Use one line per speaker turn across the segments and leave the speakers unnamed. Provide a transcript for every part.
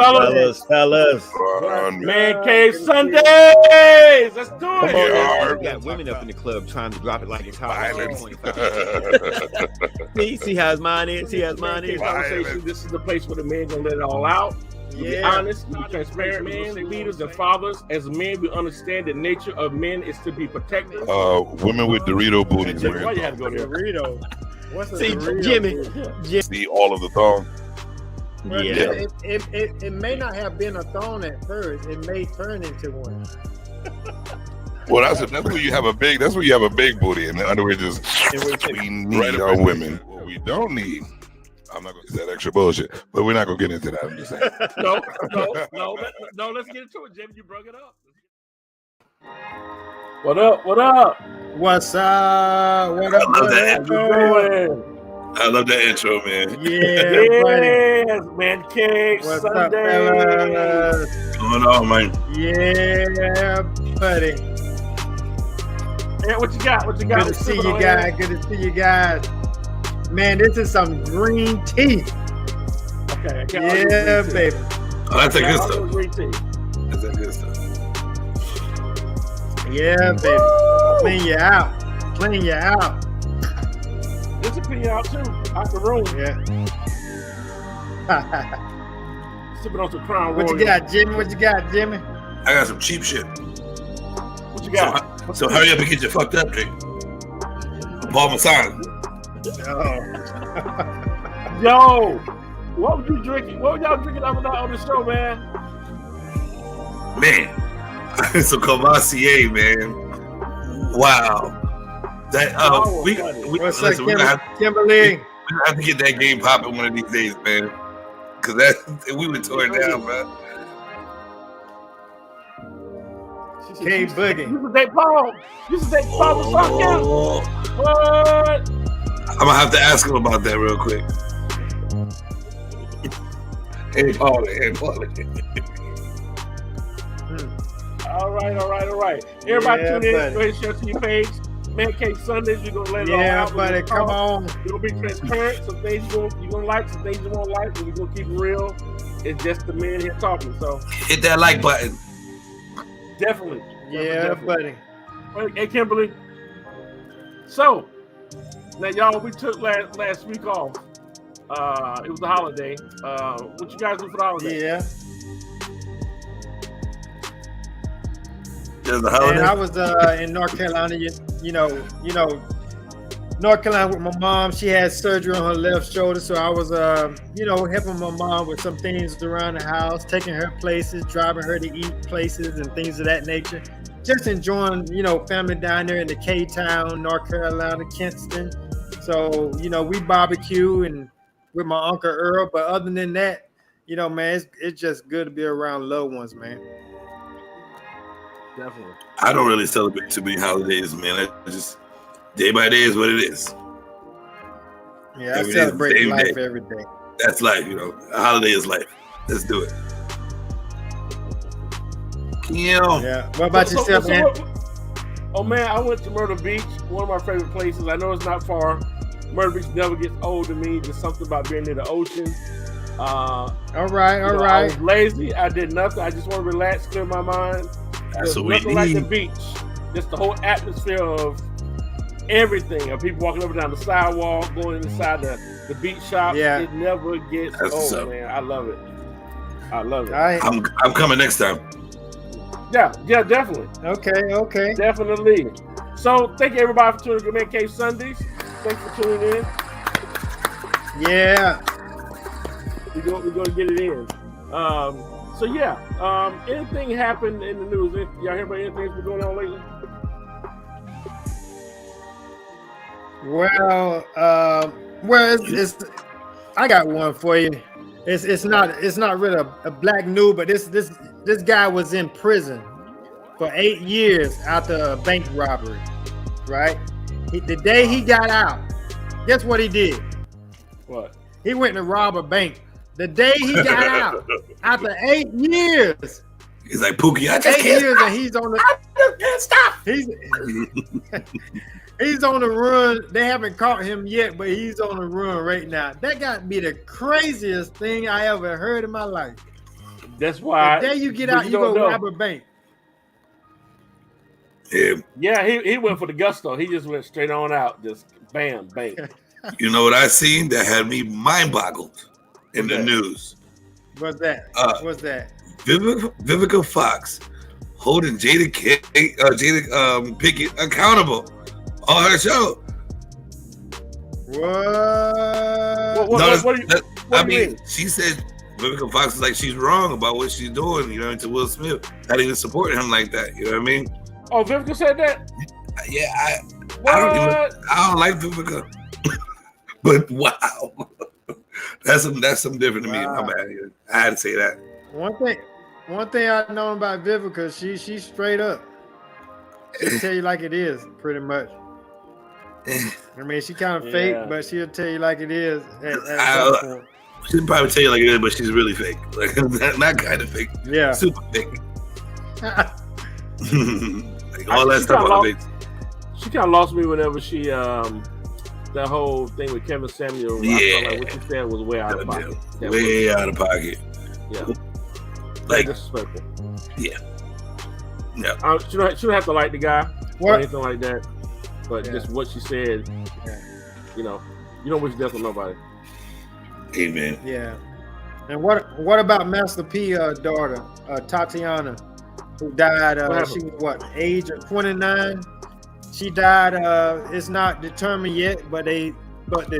fellas.
Fellas.
Man Cave Sundays. Let's do it.
You got women up in the club trying to drop it like it's hot. See how his mind is.
Conversation. This is the place where the men gonna let it all out. Be honest, be transparent, man. Leaders and fathers, as men, we understand the nature of men is to be protected.
Women with Dorito booties.
Why you had to go there?
Dorito. What's a
See,
Dorito?
Jimmy.
See all of the thong.
Yeah.
It may not have been a thong at first. It may turn into one.
Well, that's where you have a big. That's where you have a big booty, and the underwear just. We need our women. What we don't need. I'm not going to say that extra bullshit, but we're not going to get into that. I'm just saying.
No. Let's get into it, Jimmy. You brought it up. What up?
What's up? What up?
I love that intro, man.
Yeah, buddy.
Yes, man. Cake
What's
Sunday.
up, fellas?
What's going on, man?
Yeah, buddy.
Hey, what you got?
Good to see you guys. Man, this is some green tea.
Okay.
Yeah, baby.
Oh, that's a good stuff.
Green tea.
That's a good stuff.
Yeah, baby. Clean you out.
This will clean you out too. Out the room.
Yeah.
Sipping on some Crown Royal.
What you got, Jimmy?
I got some cheap shit.
What you got?
So hurry up and get you fucked up, Jake. Paul Masson.
Oh.
Yo, what were you drinking? What were y'all drinking the other night on the show, man?
Man, so Cavassier, man. Wow. That
What's
listen,
up, Kimberly?
We have to get that game popping one of these days, man. Cause that we were torn down, bro.
K Boogie.
You should date Paul. You should date Paul Masson. What?
I'm gonna have to ask him about that real quick. Hey, Paul.
All right. Everybody tune in.
buddy.
Go ahead and share to your page. Man Cake Sundays, you're going to let it all
Yeah,
out.
buddy, come on.
You're going to be transparent. Some things you're going to like, some things you won't like, but we're going to keep it real. It's just the men here talking. So
Hit that like button.
definitely.
Yeah, buddy.
Hey, Kimberly. So, now, y'all, we took last week off. It was a holiday. What you guys do for the holiday?
Yeah.
There's a holiday.
And I was in North Carolina, you know, North Carolina with my mom. She had surgery on her left shoulder, so I was, helping my mom with some things around the house, taking her places, driving her to eat places and things of that nature. Just enjoying, family down there in the K-Town, North Carolina, Kinston. So, we barbecue and with my Uncle Earl. But other than that, man, it's just good to be around loved ones, man.
Definitely.
I don't really celebrate too many holidays, man. I just day by day is what it is.
Yeah,
Every
I
day is the
celebrate
same
life
day.
every day.
That's life, A holiday is life. Let's do it.
Yeah. What about yourself, man?
Oh man, I went to Myrtle Beach, one of my favorite places. I know it's not far. Myrtle Beach never gets old to me. Just something about being near the ocean.
All right.
I was lazy. I did nothing. I just want to relax, clear my mind.
That's what we
nothing like the
need.
beach. Just the whole atmosphere of everything. Of people walking up and down the sidewalk, going inside the beach shop.
Yeah.
It never gets
That's what's
old,
up.
man. I love it. All
right.
I'm coming next time.
Yeah, definitely.
Okay.
Definitely. So thank you everybody for tuning in to Man Cave Sundays. Thanks for tuning in.
Yeah.
We're going to get it in. Anything happened in the news? Y'all hear about anything that's been going on lately?
Well, it's I got one for you. It's not really a black news, but this guy was in prison for 8 years after a bank robbery, right? The day he got out, guess what he did?
What?
He went to rob a bank. The day he got out, after 8 years.
He's like, Pookie, I just
8
can't
years
stop.
and he's on the.
I just can't stop.
He's on the run. They haven't caught him yet, but he's on the run right now. That got to be the craziest thing I ever heard in my life.
That's why.
The day you get
but
out, you go
know.
rob a bank.
Yeah.
He went for the gusto. He just went straight on out. Just bam, bang.
You know what I seen that had me mind boggled in the news?
What's that? What's that?
Vivica Fox holding Jada Pickett accountable on her show.
What do you mean?
She said Vivica Fox is like she's wrong about what she's doing, you know, to Will Smith, not even supporting him like that. You know what I mean?
Oh, Vivica said that?
Yeah, I don't like Vivica. But wow. That's something different to me. My bad. I had to say that.
One thing I know about Vivica, she's straight up. She'll tell you like it is, pretty much. I mean, she kind of fake, but she'll tell you like it is at some point.
She'll probably tell you like it is, but she's really fake. Like not kind of fake.
Yeah.
Super fake. Like all that stuff on the face.
She kind of lost me whenever she that whole thing with Kevin Samuel.
Yeah.
I felt like what she said was way out of pocket.
Way out of pocket.
Yeah.
Like
disrespectful.
Yeah. Yeah.
She don't have to like the guy or anything like that. But
Yeah.
just what she said, you know, you don't wish death on nobody.
Amen.
Yeah. And what about Master P daughter, Tatiana, who died? She was age of 29? She died. It's not determined yet, but the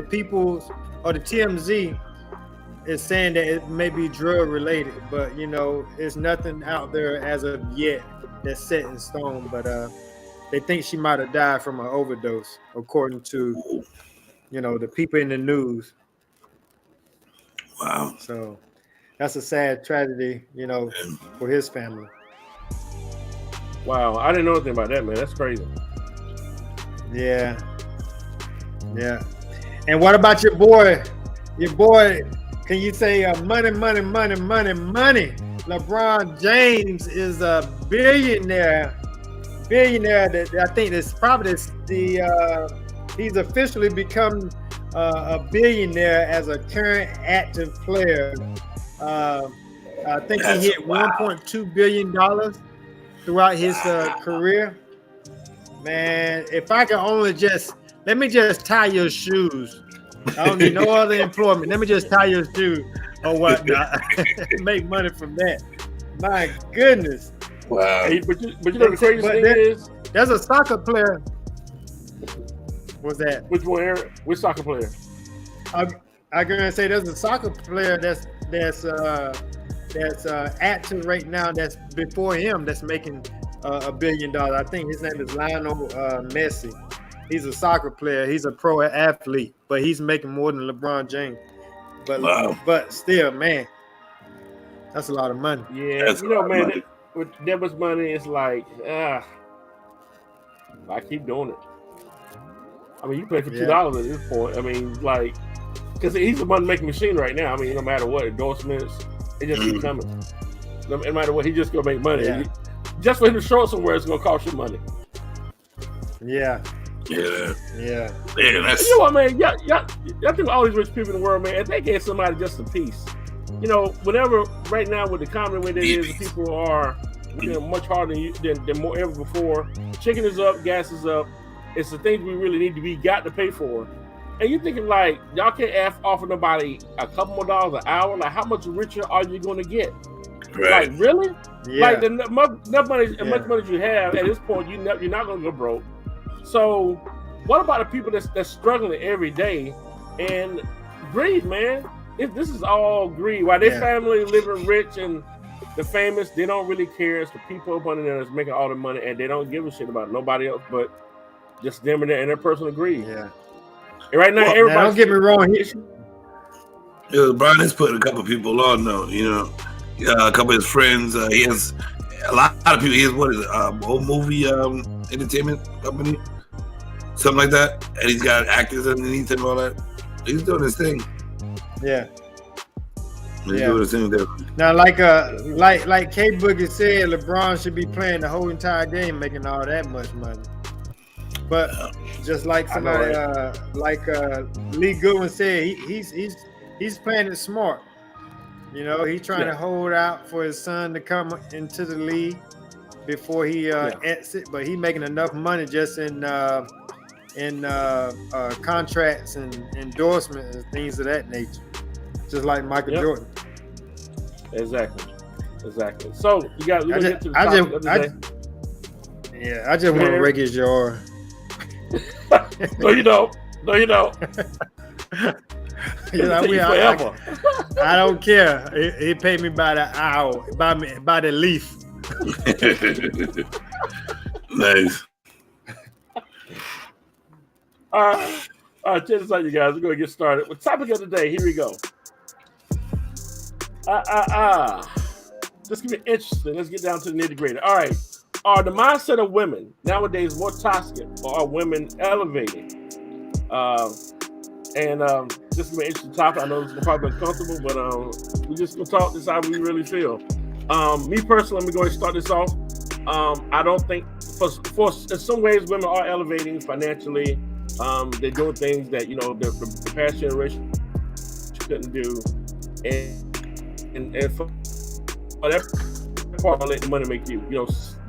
people or the TMZ is saying that it may be drug related, but you know, it's nothing out there as of yet that's set in stone. But they think she might have died from an overdose, according to the people in the news.
Wow.
So that's a sad tragedy, for his family.
Wow, I didn't know anything about that, man. That's crazy.
Yeah. And what about your boy? Can you say money? LeBron James is a billionaire. That I think that's probably he's officially become a billionaire as a current active player. I think he hit $1.2 billion throughout his career. Man, if I could only let me just tie your shoes. I don't need no other employment. Let me just tie your shoes or whatnot. Make money from that. My goodness.
Wow.
Hey, but you know the craziest thing is?
There's a soccer player. What's that?
Which one, Eric? Which soccer player?
I'm gonna say there's a soccer player that's active right now that's before him that's making $1 billion. I think his name is Lionel Messi. He's a soccer player. He's a pro athlete, but he's making more than LeBron James. But still, man, that's a lot of money.
Yeah, man, with that much money, it's like, I keep doing it. I mean, you pay for $2 at this point. I mean, like, because he's a money-making machine right now. I mean, no matter what, endorsements, it just keeps coming. No matter what, he just gonna make money.
Yeah.
Just for him to show it somewhere, it's gonna cost you money.
Yeah.
Man,
You know what, man? Y'all think all these rich people in the world, man, if they gave somebody just a piece, whenever right now with the economy the way that is, people are much harder than more ever before. Chicken is up, gas is up. It's the things we really need to got to pay for. And you're thinking like y'all can't offer nobody a couple more dollars an hour. Like how much richer are you going to get?
Right.
Like really?
Yeah.
Like enough money, as much money as you have at this point, you're not going to go broke. So, what about the people that's struggling every day and greed, man? This is all greed. While their family living rich and the famous, they don't really care. It's the people up under there that's making all the money, and they don't give a shit about nobody else but just them and their personal greed.
Yeah.
And right now, everybody.
Don't get me wrong.
LeBron has put a couple of people on though. A couple of his friends. He has a lot of people. He has old movie entertainment company. Something like that, and he's got actors underneath him and all that. He's doing his thing.
Yeah,
he's doing his thing there.
Now, like K Boogie said, LeBron should be playing the whole entire game, making all that much money. But just like somebody, like Lee Goodwin said, he's playing it smart. You know, he's trying to hold out for his son to come into the league before he exit, but he making enough money just in contracts and endorsements and things of that nature, just like Michael Jordan.
Exactly. So you got. I just
want to break his jaw.
No, you don't.
I don't care. He paid me by the hour, by the leaf.
Nice.
All right, check this out, you guys. We're gonna get started with topic of the day. Here we go. This can be interesting. Let's get down to the nitty-gritty. All right. Are the mindset of women nowadays more toxic, or are women elevating? This is an interesting topic. I know it's probably uncomfortable, but we just gonna talk this how we really feel. Me personally, let me go ahead and start this off. I don't think, for in some ways, women are elevating financially. They're doing things that the past generation couldn't do, and for that part, I'll let the money make you.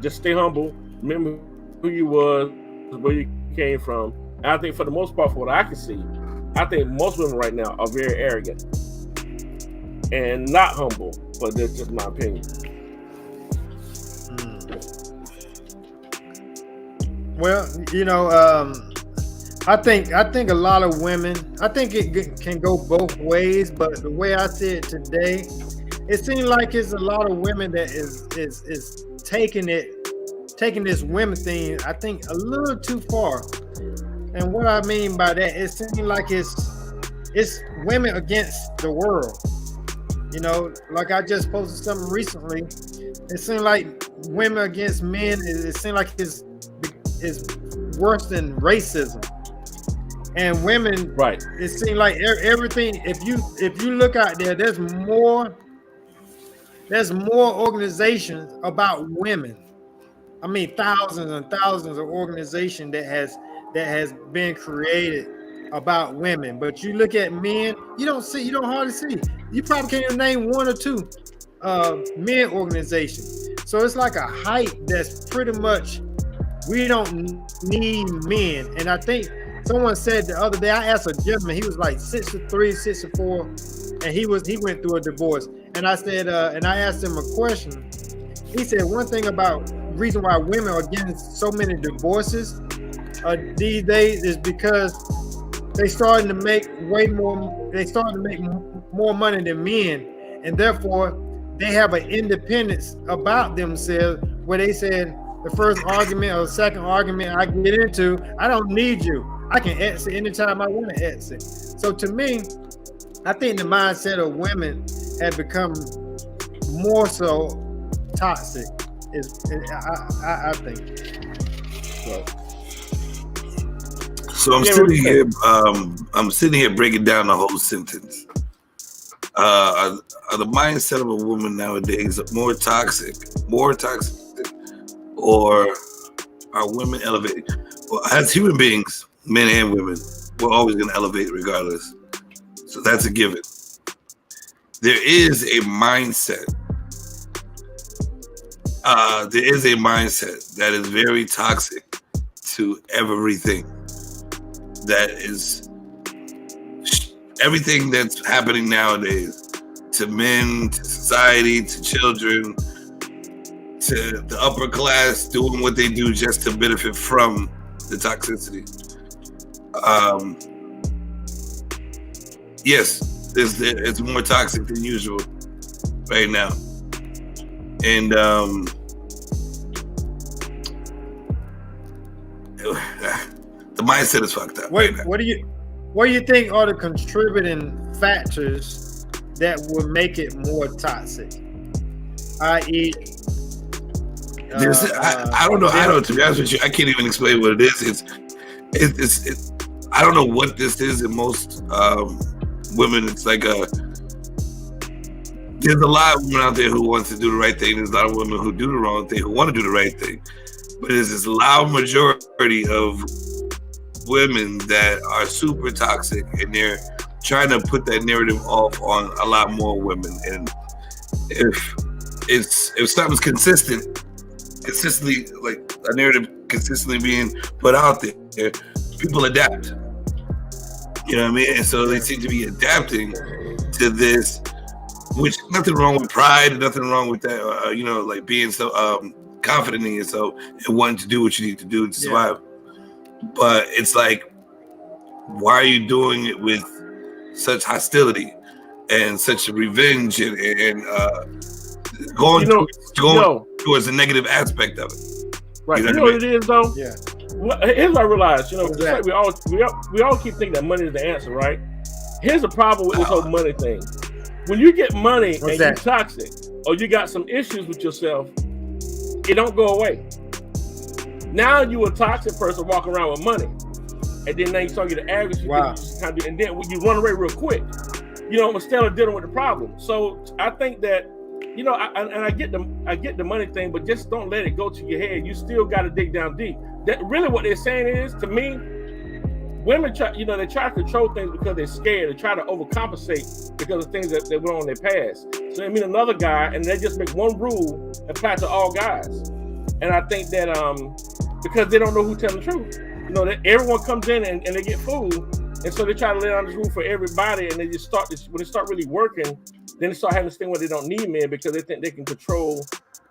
Just stay humble. Remember who you was, where you came from. And I think for the most part, for what I can see, I think most women right now are very arrogant and not humble. But that's just my opinion.
Well, I think a lot of women. I think it can go both ways. But the way I see it today, it seems like it's a lot of women that is taking this women thing, I think, a little too far. And what I mean by that, it seems like it's women against the world. Like I just posted something recently. It seems like women against men. It seems like it's worse than racism. And women, right? It seems like everything. If you look out there, there's more organizations about women. I mean, thousands and thousands of organizations that has been created about women. But you look at men, you don't hardly see. You probably can't even name one or two men organizations. So it's like a hype that's pretty much, we don't need men. And I think someone said the other day, I asked a gentleman, he was like 63, 64, and he went through a divorce. And I said, and I asked him a question. He said one thing about reason why women are getting so many divorces these days is because they starting to make more money than men, and therefore they have an independence about themselves where they said the first argument or the second argument I get into, I don't need you. I can exit anytime I want to exit. So to me, I think the mindset of women has become more so toxic. I think.
So I'm sitting here breaking down the whole sentence. Are the mindset of a woman nowadays more toxic, or are women elevating? Well, as human beings, men and women, we're always going to elevate regardless. So that's a given. There is a mindset. There is a mindset that is very toxic to everything. That is everything that's happening nowadays, to men, to society, to children, to the upper class doing what they do just to benefit from the toxicity. Yes, it's more toxic than usual right now. And the mindset is fucked up.
What do you think are the contributing factors that would make it more toxic? I.e.,
I don't know. To be honest with you, I can't even explain what it is. It's I don't know what this is. In most women, it's like there's a lot of women out there who want to do the right thing. There's a lot of women who do the wrong thing, who want to do the right thing. But there's this loud majority of women that are super toxic, and they're trying to put that narrative off on a lot more women. And if something's consistently like a narrative consistently being put out there, people adapt. You know what I mean? And so they seem to be adapting to this, which nothing wrong with pride, nothing wrong with that. Like being so confident in yourself and wanting to do what you need to do to survive. But it's like, why are you doing it with such hostility and such revenge and going towards the negative aspect of it?
Right. You know what it is though? Yeah. Here's what I realized. It's like we all keep thinking that money is the answer, right? Here's the problem with this whole money thing. When you get money and you're toxic, or you got some issues with yourself, it don't go away. Now you a toxic person walking around with money, and then now you start getting arrogant. And then you run away real quick. Instead of dealing with the problem. So I think that. I get the money thing, but just don't let it go to your head. You still got to dig down deep. That really what they're saying is, to me, women try to control things because they're scared. They try to overcompensate because of things that went on in their past. So they meet another guy, and they just make one rule apply to all guys. And I think that because they don't know who's telling the truth. That everyone comes in and they get fooled, and so they try to lay down this rule for everybody, and they just start this when they start really working. Then they start having this thing where they don't need men because they think they can control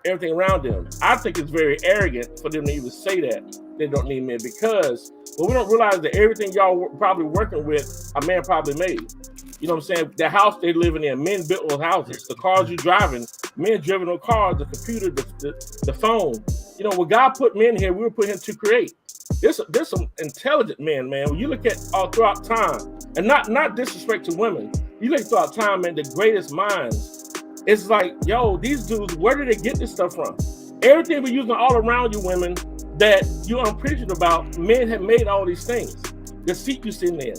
everything around them. I think it's very arrogant for them to even say that they don't need men because we don't realize that everything y'all probably working with, a man probably made. You know what I'm saying? The house they living in, men built those houses. The cars you driving, men driven those cars, the computer, the phone. When God put men here, we were put him to create. There's some intelligent men, man. When you look at all throughout time, and not disrespect to women, you look throughout time, man, the greatest minds. It's like, yo, these dudes, where did they get this stuff from? Everything we're using all around you, women, that you're unappreciative about, men have made all these things. The seat you sitting in,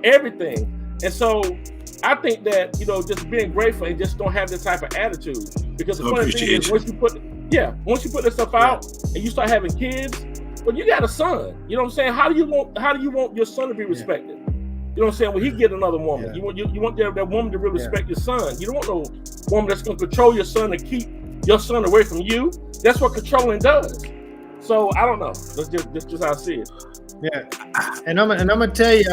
everything. And so I think that, just being grateful and just don't have this type of attitude. Because the funny thing is, once you put this stuff out and you start having kids, well, you got a son. You know what I'm saying? How do you want your son to be respected? You know what I'm saying? When he get another woman, you want that woman to really respect your son. You don't want no woman that's going to control your son and keep your son away from you. That's what controlling does. So I don't know. That's just how I see it.
Yeah, and I'm gonna tell you,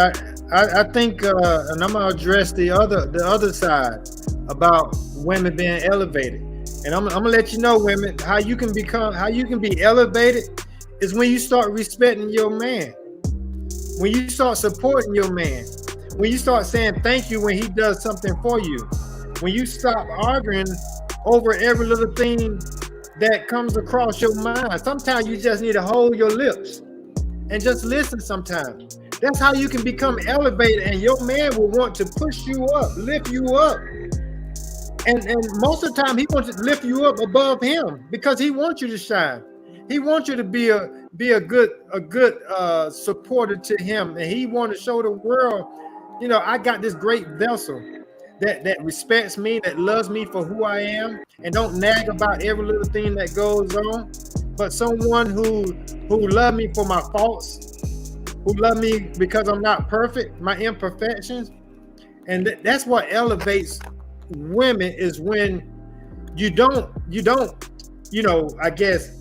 I think, and I'm gonna address the other side about women being elevated. And I'm gonna let you know, women, how you can be elevated is when you start respecting your man. When you start supporting your man, when you start saying thank you when he does something for you, when you stop arguing over every little thing that comes across your mind. Sometimes you just need to hold your lips and just listen sometimes. That's how you can become elevated, and your man will want to push you up, lift you up. And most of the time he wants to lift you up above him because he wants you to shine. He wants you to be a good supporter to him, and he wants to show the world, I got this great vessel that respects me, that loves me for who I am, and don't nag about every little thing that goes on. But someone who love me for my faults, who love me because I'm not perfect, my imperfections, and that's what elevates women, is when you don't, I guess,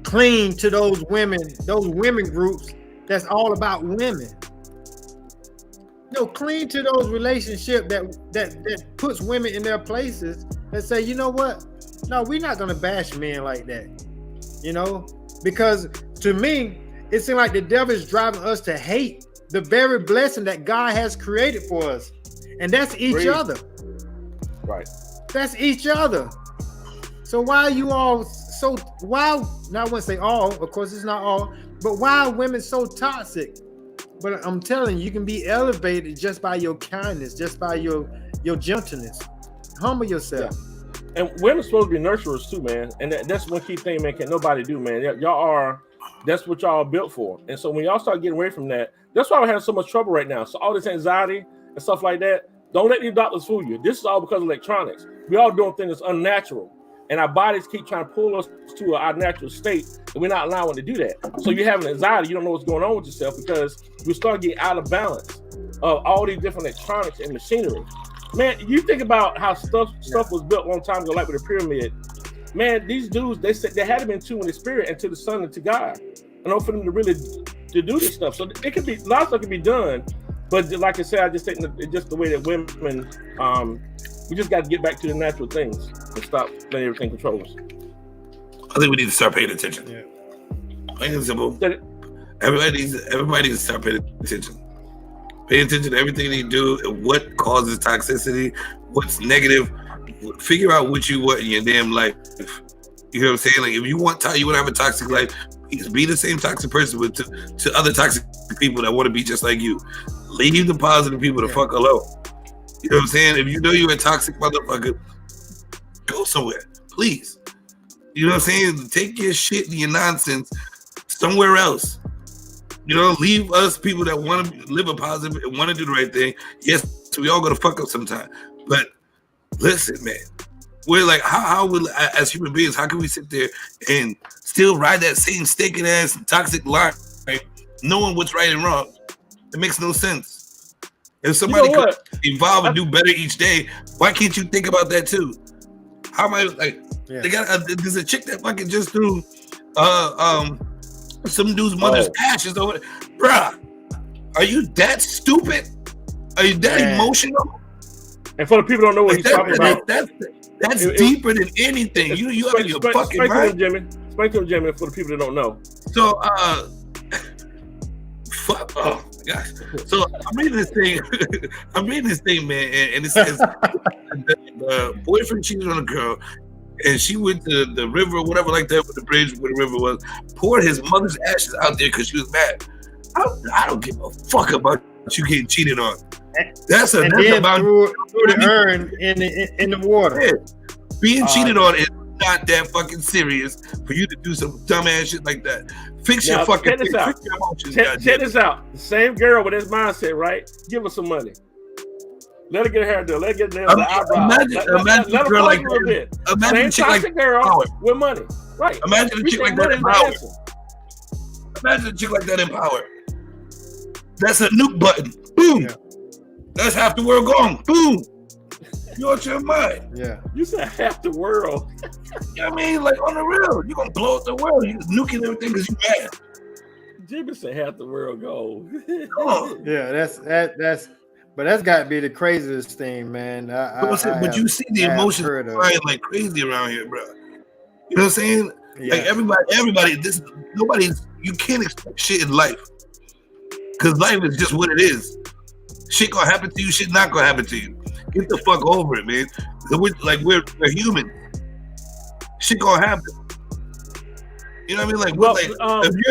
cling to those women groups that's all about women. Cling to those relationships that puts women in their places and say, you know what? No, we're not gonna bash men like that. Because to me, it seems like the devil is driving us to hate the very blessing that God has created for us, and that's each other. Right. That's each other. So why are you all so? Now I wouldn't say all. Of course, it's not all. But why are women so toxic? But I'm telling you, you can be elevated just by your kindness, just by your gentleness. Humble yourself. Yeah.
And women supposed to be nurturers too, man. And that's one key thing, man. Can nobody do, man. That's what y'all are built for. And so when y'all start getting away from that, that's why we're having so much trouble right now. So all this anxiety and stuff like that, don't let these doctors fool you. This is all because of electronics. We all doing things that's unnatural. And our bodies keep trying to pull us to our natural state, and we're not allowing to do that. So you're having anxiety. You don't know what's going on with yourself because we start getting out of balance. of all these different electronics and machinery. Man, you think about how stuff was built a long time ago, like with the pyramid. Man, these dudes, they said they had to be in tune with the spirit and to the sun and to God, in order for them to really to do this stuff. So it could be, a lot of stuff can be done, but like I said, I just think that it's just the way that women, we just got to get back to the natural things and stop letting everything control us.
I think we need to start paying attention. Yeah. Plain and simple. Everybody needs to start paying attention. Pay attention to everything they do and what causes toxicity, what's negative. Figure out what you want in your damn life. You know what I'm saying? Like, if you want to have a toxic life, be the same toxic person with to other toxic people that want to be just like you. Leave the positive people the fuck alone. You know what I'm saying? If you know you're a toxic motherfucker, go somewhere, please. You know what I'm saying? Take your shit and your nonsense somewhere else. You know, leave us people that want to live a positive and want to do the right thing. Yes, we all gonna fuck up sometime, but listen, man. We're like, how will, as human beings, how can we sit there and still ride that same stinking ass toxic line, right? Knowing what's right and wrong? It makes no sense. If somebody could evolve and do better each day, why can't you think about that too? How am I like? Yeah. They got there's a chick that fucking just threw some dude's mother's ashes over. Bruh, are you that stupid? Are you that emotional?
And for the people who don't know what he's talking about,
that's deeper than anything. You out of your fucking mind.
Explain to him, Jimmy, for the people that don't know.
So, fuck. Oh my gosh. So I'm reading this thing, man, and it says the boyfriend cheated on a girl, and she went to the river, or whatever like that, with the bridge where the river was, poured his mother's ashes out there because she was mad. I don't give a fuck about you getting cheated on. That's about
threw the urn in the water. Yeah.
Being cheated on is not that fucking serious for you to do some dumbass shit like that. Fix your fucking thing. Fix your emotions.
Check this out. The same girl with this mindset, right? Give her some money. Let her get her hair done. Let her get the eyebrows. Let her play a little bit. Imagine a chick like girl with money. Right.
Imagine a chick like that in power. Imagine a chick like that in power. That's a nuke button. Boom. Yeah. That's half the world gone. Boom. You out your mind.
Yeah.
You said half the world.
You know what I mean? Like, on the real. You're going to blow up the world. You're nuking everything because you're mad.
Jimmy said half the world gone.
Yeah, that's but that's got to be the craziest thing, man.
But you see the emotions flying like crazy around here, bro. You know what I'm saying? Yeah. Like, everybody, you can't expect shit in life. Because life is just what it is. Shit gonna happen to you, shit not gonna happen to you. Get the fuck over it, man. We're human. Shit gonna happen. You know what I mean? Like,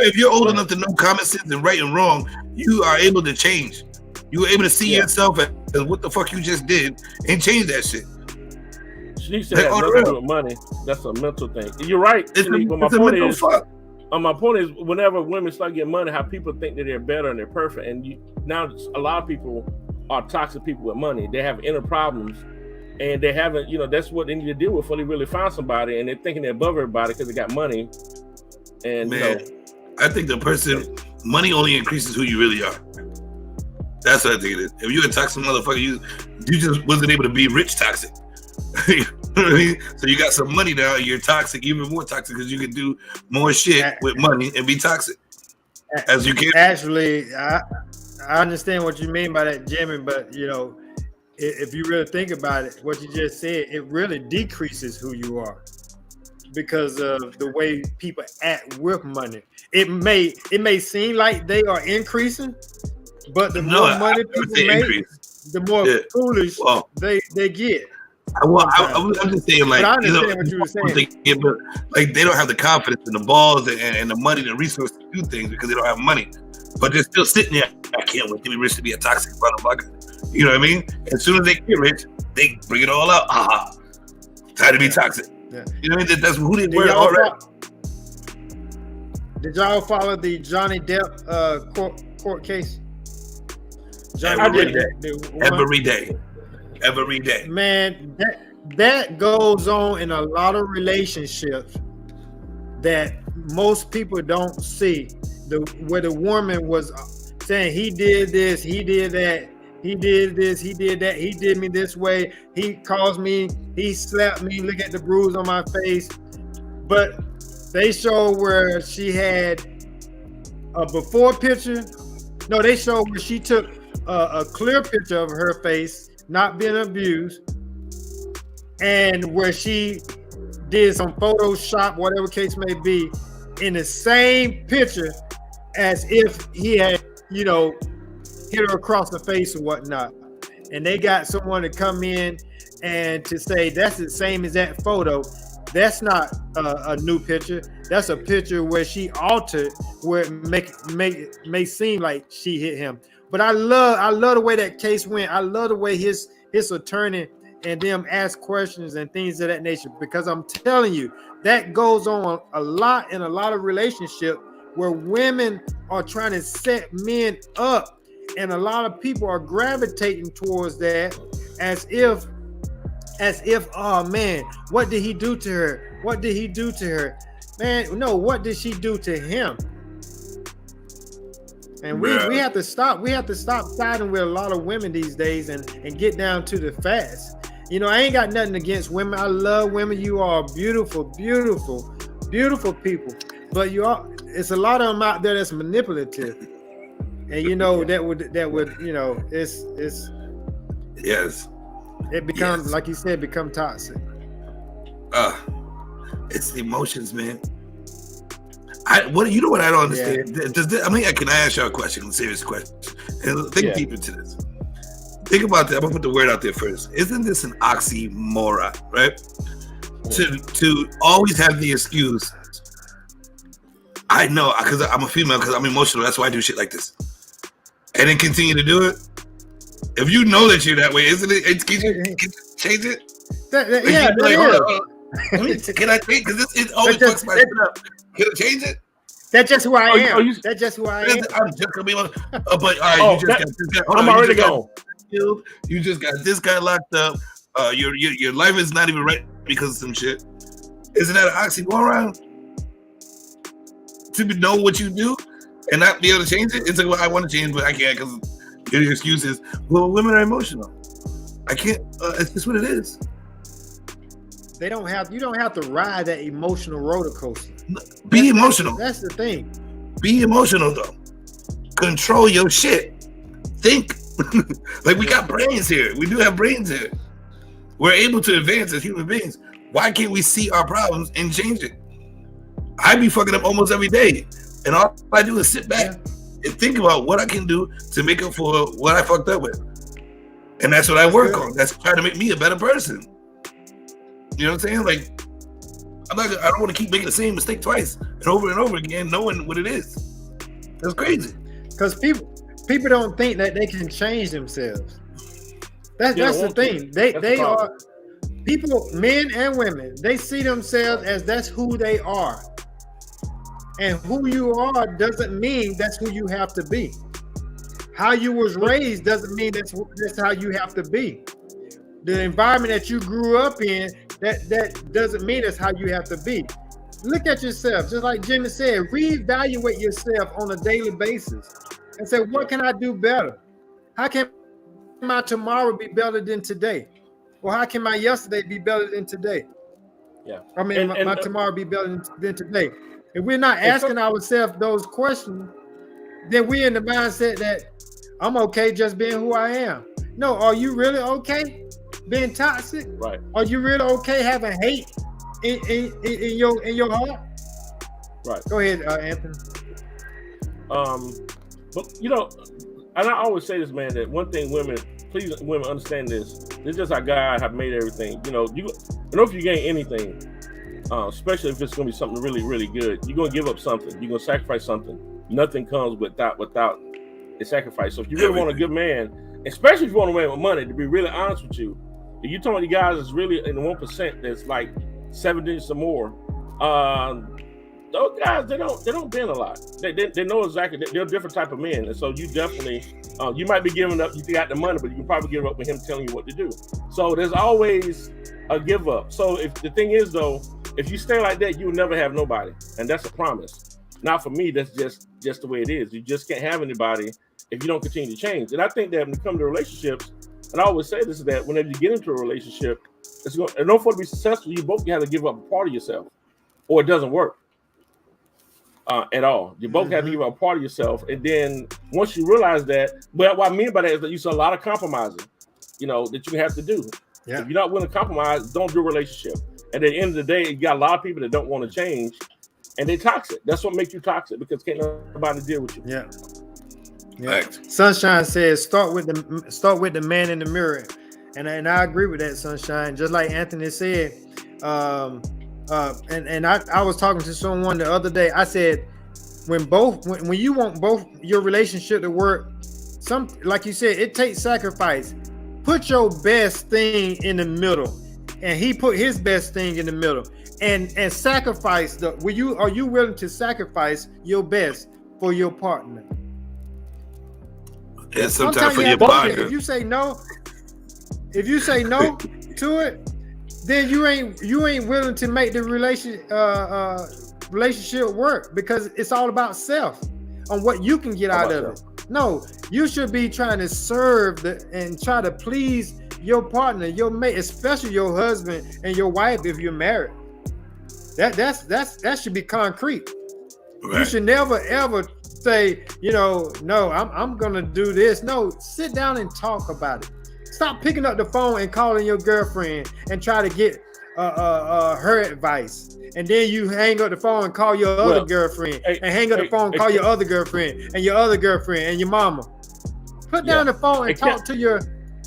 if you're old enough to know common sense and right and wrong, you are able to change. You were able to see yourself as what the fuck you just did and change that shit.
She said that nothing to do with money. That's a mental thing. You're right. My point is, whenever women start getting money, how people think that they're better and they're perfect, and now a lot of people are toxic people with money. They have inner problems, and they haven't. That's what they need to deal with before they really find somebody, and they're thinking they're above everybody because they got money. And
I think money only increases who you really are. That's what I think it is. If you're a toxic motherfucker, you just wasn't able to be rich toxic. You know what I mean? So you got some money now, and you're toxic, even more toxic, because you can do more shit with money and be toxic as you can.
Actually, I understand what you mean by that, Jimmy, but if you really think about it, what you just said, it really decreases who you are because of the way people act with money. It may seem like they are increasing, but the more money people make, the more foolish they get.
I'm just saying, like,
but I understand what you were saying.
But like, they don't have the confidence and the balls and the money and the resources to do things because they don't have money. But they're still sitting there. I can't wait to be rich to be a toxic motherfucker. You know what I mean? As soon as they get rich, they bring it all out. Time to be toxic. Yeah. You know what I mean? That's who they were already.
Did y'all follow the Johnny Depp court case?
Every day.
Man, that goes on in a lot of relationships that most people don't see. Where the woman was saying he did this, he did that, he did this, he did that, he did me this way, he caused me, he slapped me, look at the bruise on my face. But they show where she had a before picture. No, they show where she took a clear picture of her face, not being abused, and where she did some Photoshop, whatever case may be, in the same picture as if he had, you know, hit her across the face or whatnot. And they got someone to come in and to say that's the same as that photo. That's not a new picture. That's a picture where she altered, where it may seem like she hit him. But I love the way that case went. I love the way his attorney and them ask questions and things of that nature, because I'm telling you, that goes on a lot in a lot of relationships where women are trying to set men up, and a lot of people are gravitating towards that as if, oh man, what did he do to her? What did he do to her? Man, no, what did she do to him? And we have to stop. We have to stop siding with a lot of women these days and get down to the facts. You know, I ain't got nothing against women. I love women. You are beautiful, beautiful, beautiful people. But it's a lot of them out there that's manipulative. And you know, that would, you know, it's
yes.
It becomes, like you said, become toxic.
It's the emotions, man. You know what I don't understand? Yeah. Can I ask you a question, a serious question? And think deep into this. Think about that. I'm gonna put the word out there first. Isn't this an oxymoron, right? To always have the excuse. I know, because I'm a female, because I'm emotional. That's why I do shit like this, and then continue to do it. If you know that you're that way, isn't it? Can you change it? Can I change? Because it always fucks my shit up. Can I change it?
That's just who I am. That's just who I am.
I'm just gonna be like, but all right,
I'm already gone.
You just got this guy locked up. Your life is not even right because of some shit. Isn't that an oxymoron? To know what you do and not be able to change it? It's like, well, I want to change, but I can't because your excuse is, well, women are emotional. I can't. It's just what it is.
You don't have to ride that emotional roller coaster.
Be emotional.
That's the thing.
Be emotional though. Control your shit. Think. Like, we got brains here. We do have brains here. We're able to advance as human beings. Why can't we see our problems and change it? I be fucking up almost every day, and all I do is sit back and think about what I can do to make up for what I fucked up with. And that's what I work on. That's trying to make me a better person. You know what I'm saying? Like, I don't want to keep making the same mistake twice and over again, knowing what it is. That's crazy.
Because people don't think that they can change themselves. That's the thing. They are people, men and women. They see themselves as that's who they are, and who you are doesn't mean that's who you have to be. How you was raised doesn't mean that's how you have to be. The environment that you grew up in, that doesn't mean that's how you have to be. Look at yourself, just like Jimmy said, reevaluate yourself on a daily basis and say, what can I do better? How can my tomorrow be better than today? Or how can my yesterday be better than today?
Yeah.
I mean, my tomorrow be better than today. If we're not asking ourselves those questions, then we're in the mindset that I'm okay just being who I am. No, are you really okay being toxic?
Right.
Are you really okay having hate in your heart?
Right.
Go ahead, Anthony.
But you know, and I always say this, man, that one thing women understand this. This is just how God have made everything. You know, if you gain anything, especially if it's going to be something really, really good, you're going to give up something. You're going to sacrifice something. Nothing comes without a sacrifice. So if you really want a good man, especially if you want a man with money, to be really honest with you, if you're talking to guys that's really in the 1% that's like 7 digits or more, those guys, they don't bend a lot. They know exactly, they're a different type of men. And so you definitely, you might be giving up, you got the money, but you can probably give up with him telling you what to do. So there's always a give up. So if the thing is though, if you stay like that, you'll never have nobody. And that's a promise. Not for me. That's just the way it is. You just can't have anybody if you don't continue to change. And I think that when it comes to relationships, and I always say this, is that whenever you get into a relationship, in order for it to be successful, you both have to give up a part of yourself, or it doesn't work at all. You both have to give up a part of yourself, and then once you realize that, well, what I mean by that is that you see a lot of compromising, that you have to do.
Yeah.
If you're not willing to compromise, don't do a relationship. And at the end of the day, you got a lot of people that don't want to change, and they're toxic. That's what makes you toxic, because can't nobody deal with you.
Yeah. Sunshine says start with the man in the mirror, and I agree with that, Sunshine. Just like Anthony said, and I was talking to someone the other day. I said when you want both your relationship to work, like you said, it takes sacrifice. Put your best thing in the middle, and he put his best thing in the middle, and sacrifice. Are you willing to sacrifice your best for your partner?
And sometimes for your partner.
If you say no to it, then you ain't willing to make the relationship work, because it's all about self on what you can get out of it. No, you should be trying to serve and try to please your partner, your mate, especially your husband and your wife if you're married. That should be concrete. Right. You should never ever say, no, I'm gonna do this. No, sit down and talk about it. Stop picking up the phone and calling your girlfriend and try to get her advice. And then you hang up the phone and call your other girlfriend, and hang up the phone and call your other girlfriend and your other girlfriend and your mama. Put down the phone and talk to your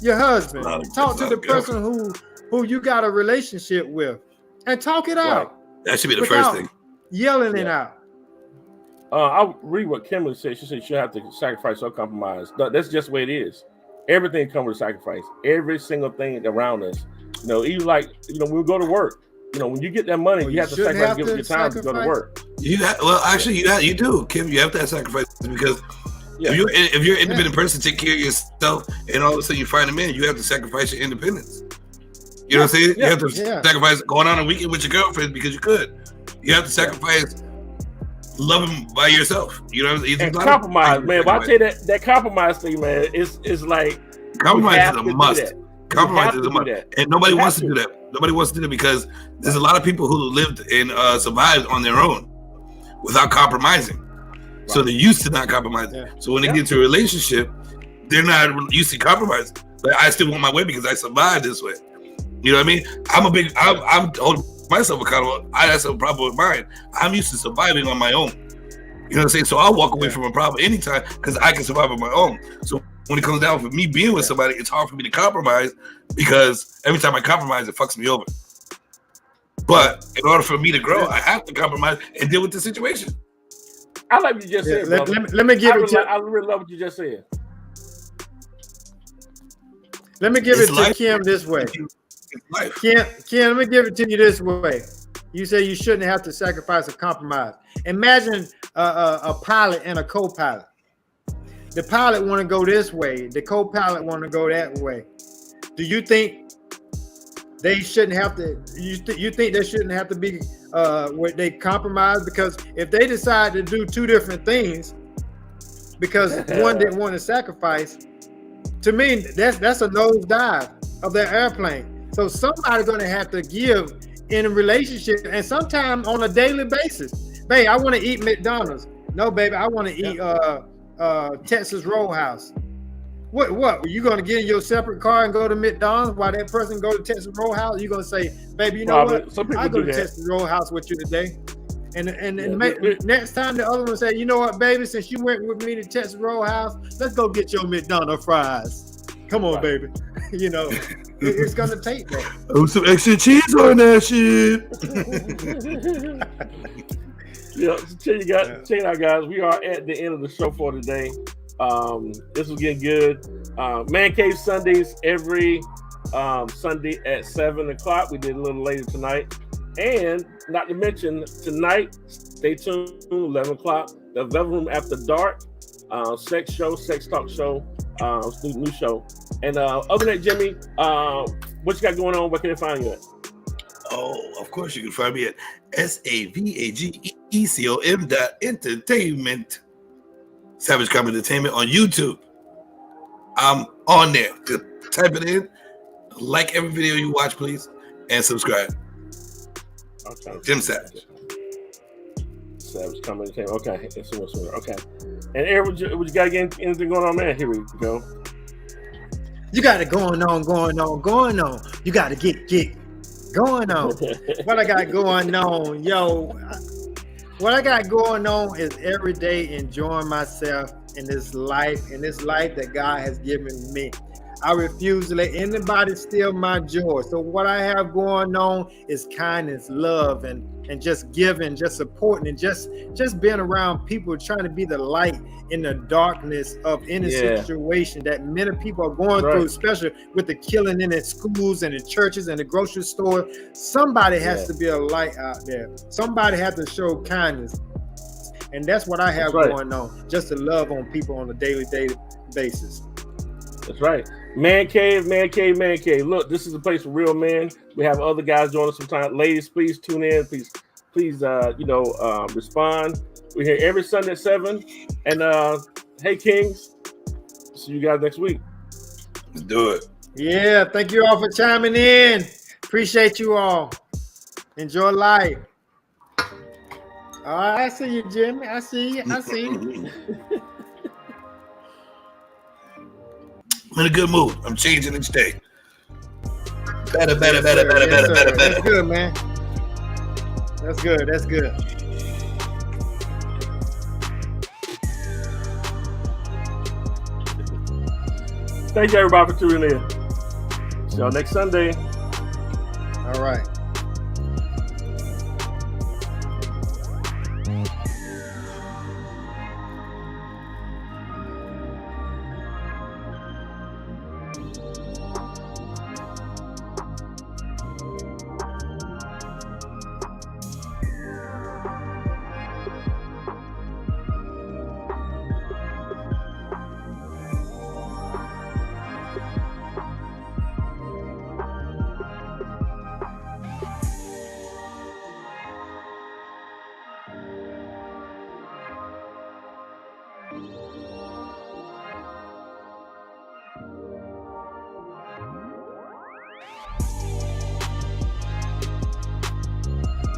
husband. Talk to the person who you got a relationship with, and talk it out.
That should be the first thing.
Yelling it out.
I'll read what Kimberly said. She said she have to sacrifice or compromise. That's just the way it is. Everything comes with sacrifice. Every single thing around us. Even like, when we go to work, when you get that money, you have to sacrifice, give your time to go to work.
You do, Kim. You have to have sacrifice, because if you're an independent person, take care of yourself, and all of a sudden you find a man, you have to sacrifice your independence. You know what I'm saying? You have to sacrifice going on a weekend with your girlfriend because you could. You have to sacrifice loving by yourself. You know what I'm saying?
And compromise, man. But I tell you that compromise thing, man, is like
compromise is a must. Compromise is a must, and nobody wants to do that. Nobody wants to do that, because there's a lot of people who lived and survived on their own without compromising. Right. So they're used to not compromising. Yeah. So when they get to a relationship, they're not used to compromising. But I still want my way because I survived this way. You know what I mean? I'm holding myself accountable. That's a problem with mine. I'm used to surviving on my own. You know what I'm saying? So I'll walk away from a problem anytime because I can survive on my own. So when it comes down for me being with somebody, it's hard for me to compromise, because every time I compromise, it fucks me over. But in order for me to grow, I have to compromise and deal with the situation.
I like what you just said.
Let me give it to.
I really love what you just said.
Let me give it to Kim this way. Kim, let me give it to you this way. You say you shouldn't have to sacrifice or compromise. Imagine a pilot and a co-pilot. The pilot want to go this way. The co-pilot want to go that way. Do you think they shouldn't have to? You think they shouldn't have to be where they compromise? Because if they decide to do two different things, because one didn't want to sacrifice, to me that's a nosedive of their airplane. So somebody's going to have to give in a relationship, and sometimes on a daily basis. Babe, I want to eat McDonald's. No, baby, I want to eat Texas Roadhouse. What? You going to get in your separate car and go to McDonald's while that person go to Texas Roadhouse? You going to say, baby, you know what? I go to Texas Roadhouse with you today. And next time the other one say, you know what, baby, since you went with me to Texas Roadhouse, let's go get your McDonald's fries. Come on, baby. It's going to take that.
Oh, some extra cheese on that shit.
Check it out, guys. We are at the end of the show for today. This was getting good. Man Cave Sundays every Sunday at 7:00. We did a little later tonight. And not to mention, tonight, stay tuned, 11 o'clock, the Velvet Room After Dark, sex talk show, new show. And other than that, Jimmy, what you got going on? Where can they find you at?
Oh, of course, you can find me at SAVAGE ECOM.entertainment. Savage Comedy Entertainment on YouTube. I'm on there. Just type it in. Like every video you watch, please. And subscribe.
Okay.
Jim Savage.
Savage Comedy Entertainment. Okay. It's okay. And Eric, would you got anything going on, man? Here we go.
You got it going on. You got to get going on. What I got going on, yo. What I got going on is every day enjoying myself in this life that God has given me. I refuse to let anybody steal my joy. So what I have going on is kindness, love, and just giving, just supporting, and just being around people, trying to be the light in the darkness of any situation that many people are going through, especially with the killing in the schools and the churches and the grocery store. Somebody has to be a light out there. Somebody has to show kindness. And that's what I have going on, just to love on people on a daily basis.
That's right. Man cave. Look, this is a place for real men. We have other guys join us sometimes. Ladies, please tune in. Please, respond. We're here every Sunday at 7. And hey, Kings, see you guys next week.
Let's do it.
Yeah, thank you all for chiming in. Appreciate you all. Enjoy life. All right, I see you, Jimmy. I see you.
I'm in a good mood. I'm changing each day. Better.
That's good, man. That's good.
Thank you, everybody, for tuning in. See y'all next Sunday.
All right.